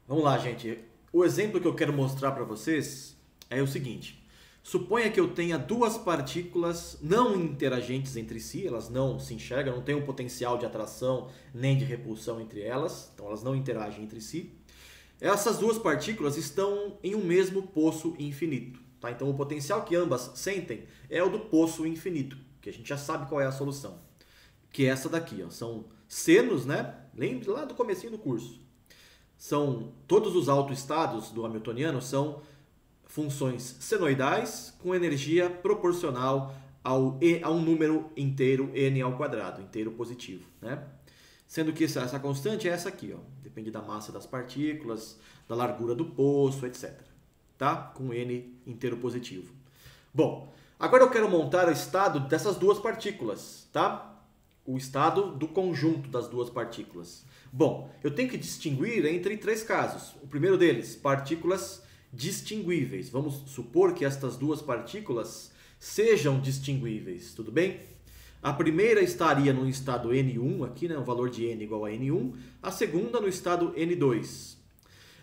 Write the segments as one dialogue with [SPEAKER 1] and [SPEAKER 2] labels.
[SPEAKER 1] Vamos lá, gente. O exemplo que eu quero mostrar para vocês é o seguinte. Suponha que eu tenha duas partículas não interagentes entre si, elas não se enxergam, não tem um potencial de atração nem de repulsão entre elas, então elas não interagem entre si. Essas duas partículas estão em um mesmo poço infinito. Tá? Então o potencial que ambas sentem é o do poço infinito, que a gente já sabe qual é a solução. Que é essa daqui, ó. São senos, né? Lembre lá do comecinho do curso. São todos os autoestados do Hamiltoniano são funções senoidais com energia proporcional a um número inteiro n ao quadrado, inteiro positivo, né? Sendo que essa constante é essa aqui, ó. Depende da massa das partículas, da largura do poço, etc. Tá? Com n inteiro positivo. Bom, agora eu quero montar o estado dessas duas partículas, tá? O estado do conjunto das duas partículas. Bom, eu tenho que distinguir entre três casos. O primeiro deles, partículas distinguíveis. Vamos supor que estas duas partículas sejam distinguíveis, tudo bem? A primeira estaria no estado N1, aqui, né, o valor de N igual a N1. A segunda no estado N2.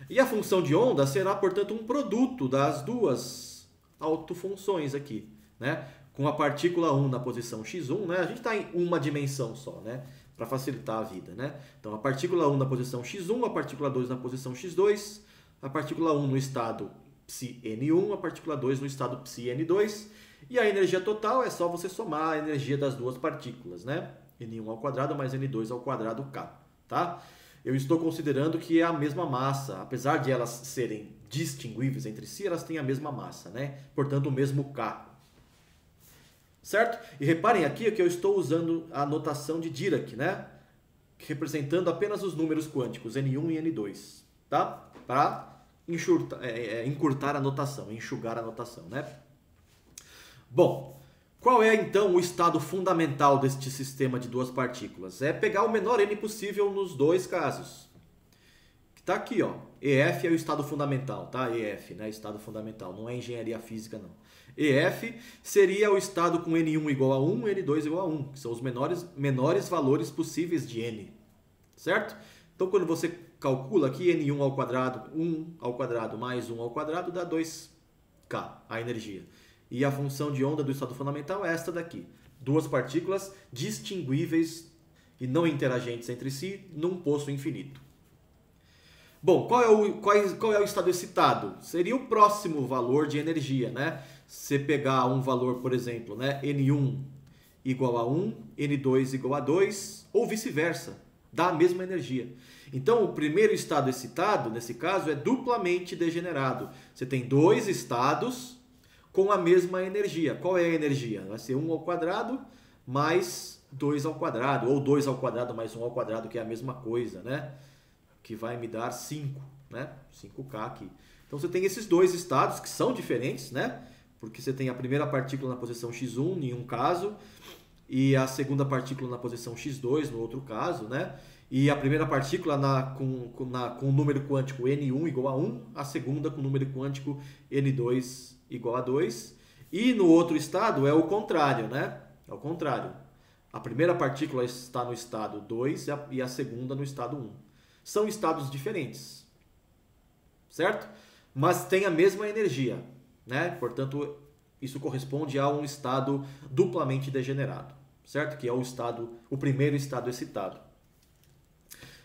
[SPEAKER 1] E a função de onda será, portanto, um produto das duas autofunções aqui, né? Com a partícula 1 na posição x1, né? A gente está em uma dimensão só, né? Para facilitar a vida, né? Então, a partícula 1 na posição x1, a partícula 2 na posição x2, a partícula 1 no estado ψn1, a partícula 2 no estado ψn2, e a energia total é só você somar a energia das duas partículas, né? n1 ao quadrado mais n2 ao quadrado k, tá? Eu estou considerando que é a mesma massa, apesar de elas serem distinguíveis entre si, elas têm a mesma massa, né? Portanto, o mesmo k. Certo? E reparem aqui que eu estou usando a notação de Dirac, né? Representando apenas os números quânticos, N1 e N2, tá? Para encurtar a notação, enxugar a notação, né? Bom, qual é então o estado fundamental deste sistema de duas partículas? É pegar o menor n possível nos dois casos. Está aqui, ó. EF é o estado fundamental, tá? EF, né? Estado fundamental, não é engenharia física, não. EF seria o estado com N1 igual a 1, N2 igual a 1, que são os menores valores possíveis de N, certo? Então, quando você calcula aqui N1 ao quadrado, 1 ao quadrado mais 1 ao quadrado, dá 2K, a energia. E a função de onda do estado fundamental é esta daqui. Duas partículas distinguíveis e não interagentes entre si num poço infinito. Bom, qual é o estado excitado? Seria o próximo valor de energia, né? Se pegar um valor, por exemplo, né? N1 igual a 1, N2 igual a 2, ou vice-versa, dá a mesma energia. Então, o primeiro estado excitado, nesse caso, é duplamente degenerado. Você tem dois estados com a mesma energia. Qual é a energia? Vai ser 1 ao quadrado mais 2 ao quadrado, ou 2 ao quadrado mais 1 ao quadrado, que é a mesma coisa, né? Que vai me dar 5, né? 5K aqui. Então você tem esses dois estados que são diferentes, né? Porque você tem a primeira partícula na posição x1 em um caso e a segunda partícula na posição x2 no outro caso, né? E a primeira partícula com o número quântico N1 igual a 1, a segunda com o número quântico N2 igual a 2. E no outro estado é o contrário, né? É o contrário. A primeira partícula está no estado 2 e a segunda no estado 1. São estados diferentes, certo? Mas têm a mesma energia, né? Portanto, isso corresponde a um estado duplamente degenerado, certo? Que é o primeiro estado excitado.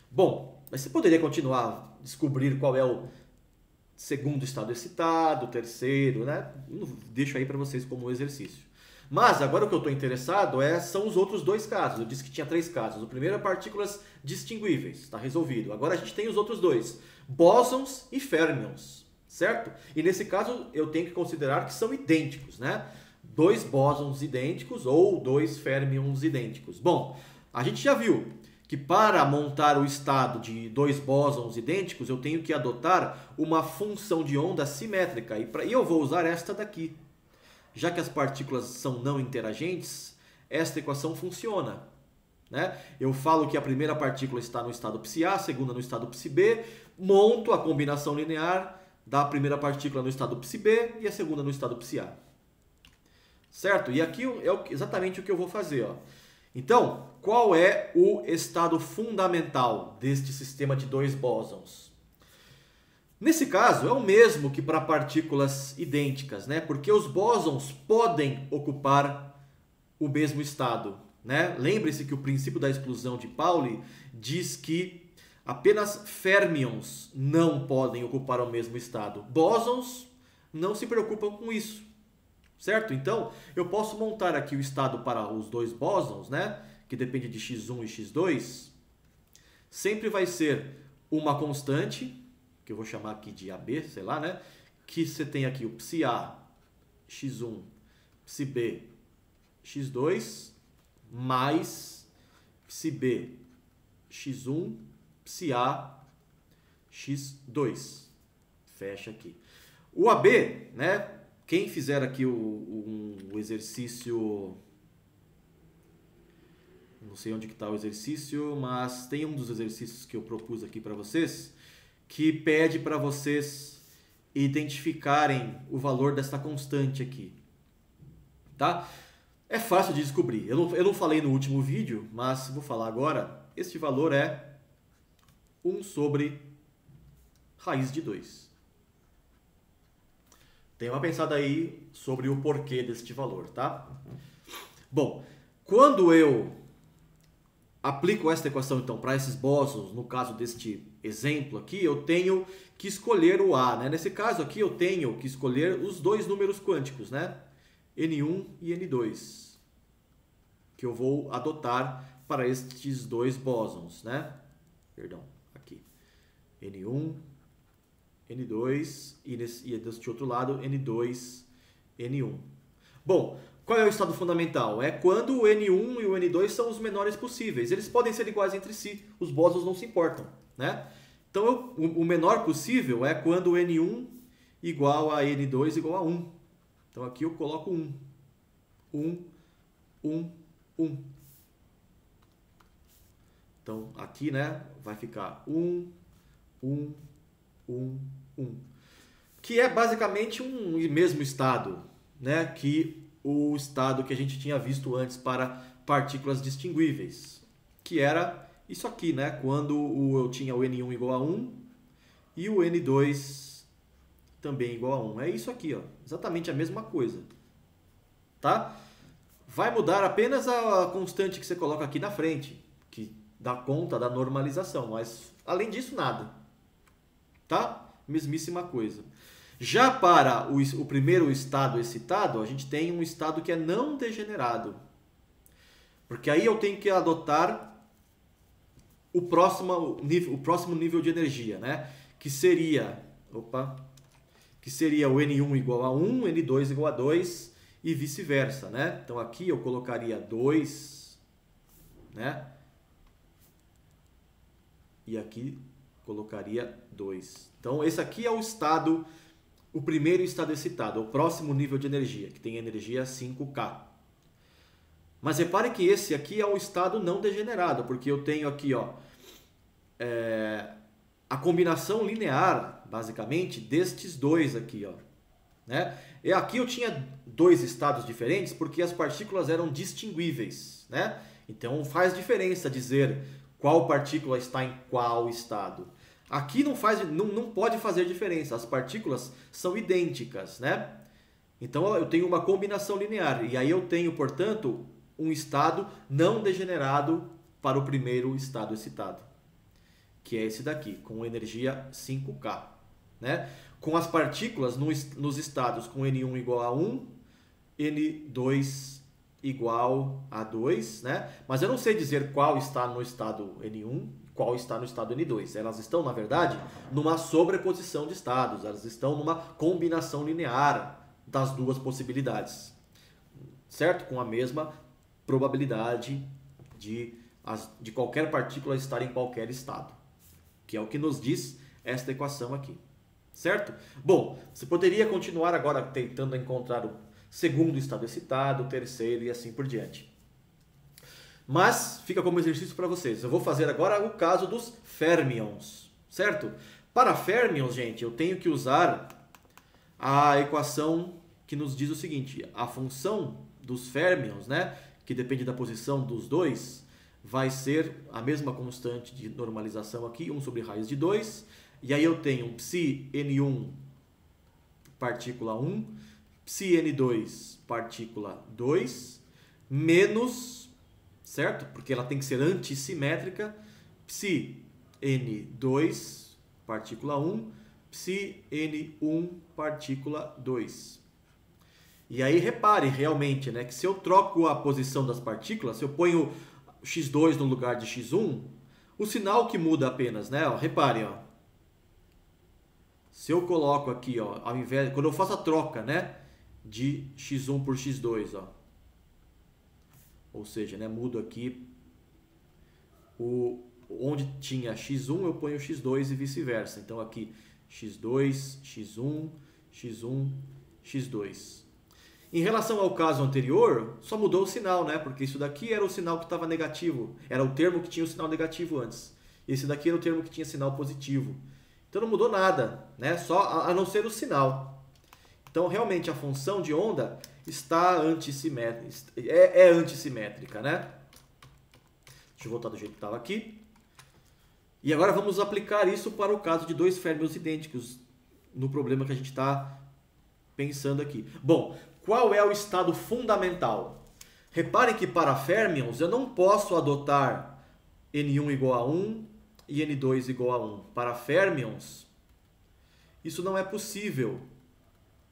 [SPEAKER 1] Bom, mas você poderia continuar a descobrir qual é o segundo estado excitado, o terceiro, né? Deixo aí para vocês como exercício. Mas agora o que eu estou interessado são os outros dois casos. Eu disse que tinha três casos. O primeiro é partículas distinguíveis, está resolvido. Agora a gente tem os outros dois, bósons e férmions, certo? E nesse caso eu tenho que considerar que são idênticos, né? Dois bósons idênticos ou dois férmions idênticos. Bom, a gente já viu que para montar o estado de dois bósons idênticos eu tenho que adotar uma função de onda simétrica. E eu vou usar esta daqui. Já que as partículas são não interagentes, esta equação funciona, né? Eu falo que a primeira partícula está no estado ψA, a segunda no estado ψB, monto a combinação linear da primeira partícula no estado ψB e a segunda no estado ψA. Certo? E aqui é exatamente o que eu vou fazer, ó. Então, qual é o estado fundamental deste sistema de dois bósons? Nesse caso, é o mesmo que para partículas idênticas, né? Porque os bósons podem ocupar o mesmo estado, né? Lembre-se que o princípio da exclusão de Pauli diz que apenas férmions não podem ocupar o mesmo estado. Bósons não se preocupam com isso, certo? Então, eu posso montar aqui o estado para os dois bósons, né? Que depende de x1 e x2. Sempre vai ser uma constante, que eu vou chamar aqui de AB, sei lá, né? Que você tem aqui o psi-A, x1, psi-B, x2, mais psi-B, x1, psi-A, x2. Fecha aqui. O AB, né? Quem fizer aqui o exercício... Não sei onde que está o exercício, mas tem um dos exercícios que eu propus aqui para vocês que pede para vocês identificarem o valor desta constante aqui, tá? É fácil de descobrir. Eu não falei no último vídeo, mas vou falar agora. Este valor é 1 sobre raiz de 2. Tem uma pensada aí sobre o porquê deste valor, tá? Bom, quando eu aplico esta equação, então, para esses bósons, no caso deste exemplo aqui, eu tenho que escolher o A, né? Nesse caso aqui, eu tenho que escolher os dois números quânticos, né? N1 e N2, que eu vou adotar para estes dois bósons, né? Perdão, aqui. N1, N2 e deste outro lado, N2, N1. Bom, qual é o estado fundamental? É quando o N1 e o N2 são os menores possíveis. Eles podem ser iguais entre si, os bósons não se importam, né? Então, o menor possível é quando o N1 igual a N2 igual a 1. Então, aqui eu coloco 1. 1, 1, 1. Então, aqui, né, vai ficar 1, 1, 1, 1. Que é basicamente um mesmo estado, né, que o estado que a gente tinha visto antes para partículas distinguíveis, que era isso aqui, né? Quando eu tinha o N1 igual a 1 e o N2 também igual a 1. É isso aqui, ó, exatamente a mesma coisa, tá? Vai mudar apenas a constante que você coloca aqui na frente, que dá conta da normalização, mas além disso nada, tá? Mesmíssima coisa. Já para o primeiro estado excitado, a gente tem um estado que é não degenerado. Porque aí eu tenho que adotar o próximo nível de energia, né? Que seria o N1 igual a 1, N2 igual a 2 e vice-versa, né? Então aqui eu colocaria 2, né? E aqui colocaria 2. Então esse aqui é o estado... O primeiro estado excitado, o próximo nível de energia, que tem energia 5K. Mas repare que esse aqui é o estado não degenerado, porque eu tenho aqui, ó, a combinação linear, basicamente, destes dois aqui, ó, né? E aqui eu tinha dois estados diferentes porque as partículas eram distinguíveis, né? Então faz diferença dizer qual partícula está em qual estado. Aqui não pode fazer diferença, as partículas são idênticas, né? Então eu tenho uma combinação linear e aí eu tenho, portanto, um estado não degenerado para o primeiro estado excitado, que é esse daqui, com energia 5K, né? Com as partículas nos estados com N1 igual a 1, N2 igual a 2, né? Mas eu não sei dizer qual está no estado N1, qual está no estado N2. Elas estão, na verdade, numa sobreposição de estados. Elas estão numa combinação linear das duas possibilidades. Certo? Com a mesma probabilidade de qualquer partícula estar em qualquer estado. Que é o que nos diz esta equação aqui. Certo? Bom, você poderia continuar agora tentando encontrar o segundo estado excitado, o terceiro e assim por diante. Mas fica como exercício para vocês. Eu vou fazer agora o caso dos férmions, certo? Para férmions, gente, eu tenho que usar a equação que nos diz o seguinte. A função dos férmions, né, que depende da posição dos dois, vai ser a mesma constante de normalização aqui, 1 sobre raiz de 2. E aí eu tenho psi N1 partícula 1, psi N2 partícula 2, menos, certo? Porque ela tem que ser antissimétrica, psi N2 partícula 1, psi N1 partícula 2. E aí repare realmente, né, que se eu troco a posição das partículas, se eu ponho x2 no lugar de x1, o sinal que muda apenas, né? Ó, repare, ó. Se eu coloco aqui, ó, ao invés, quando eu faço a troca, né, de x1 por x2, ó. Ou seja, né, mudo aqui onde tinha x1, eu ponho x2 e vice-versa. Então aqui x2, x1, x1, x2. Em relação ao caso anterior, só mudou o sinal, né? Porque isso daqui era o sinal que estava negativo. Era o termo que tinha o sinal negativo antes. Esse daqui era o termo que tinha sinal positivo. Então não mudou nada, né? Só a não ser o sinal. Então realmente a função de onda está antissimétrica. É antissimétrica, né? Deixa eu voltar do jeito que estava aqui. E agora vamos aplicar isso para o caso de dois férmions idênticos no problema que a gente está pensando aqui. Bom, qual é o estado fundamental? Reparem que para férmions eu não posso adotar N1 igual a 1 e N2 igual a 1. Para férmions, isso não é possível.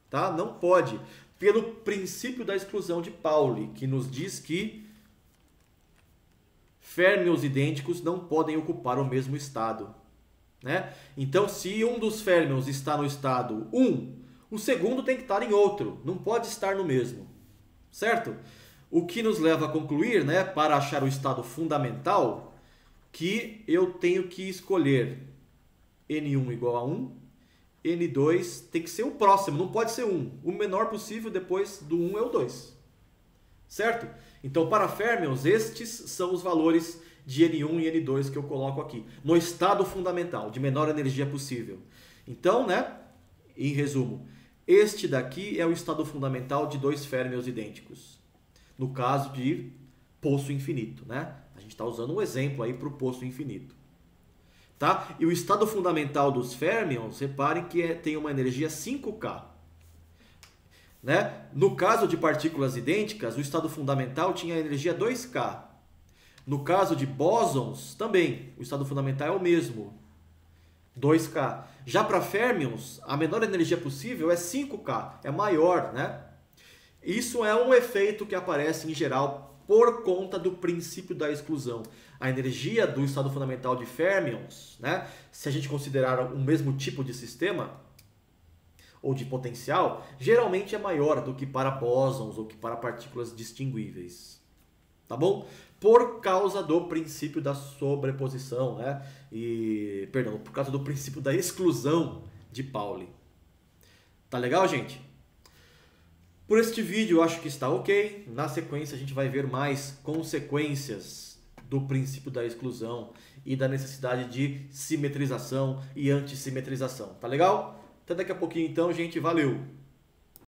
[SPEAKER 1] Tá? Não pode. Pelo princípio da exclusão de Pauli, que nos diz que férmions idênticos não podem ocupar o mesmo estado. Né? Então, se um dos férmions está no estado 1, o segundo tem que estar em outro, não pode estar no mesmo, certo? O que nos leva a concluir, né, para achar o estado fundamental, que eu tenho que escolher N1 igual a 1, N2 tem que ser o próximo, não pode ser 1. O menor possível depois do 1 é o 2, certo? Então, para férmions, estes são os valores de N1 e N2 que eu coloco aqui, no estado fundamental, de menor energia possível. Então, né, em resumo, este daqui é o estado fundamental de dois férmions idênticos. No caso de poço infinito, né? A gente está usando um exemplo aí para o poço infinito. Tá? E o estado fundamental dos férmions, reparem que tem uma energia 5K. Né? No caso de partículas idênticas, o estado fundamental tinha energia 2K. No caso de bósons, também, o estado fundamental é o mesmo, 2K. Já para férmions, a menor energia possível é 5K, é maior, né? Isso é um efeito que aparece em geral por conta do princípio da exclusão. A energia do estado fundamental de férmions, né, se a gente considerar o mesmo tipo de sistema ou de potencial, geralmente é maior do que para bósons ou que para partículas distinguíveis. Tá bom? Por causa do princípio da sobreposição, né? Perdão, por causa do princípio da exclusão de Pauli. Tá legal, gente? Por este vídeo eu acho que está ok. Na sequência a gente vai ver mais consequências do princípio da exclusão e da necessidade de simetrização e antissimetrização. Tá legal? Até daqui a pouquinho então, gente. Valeu!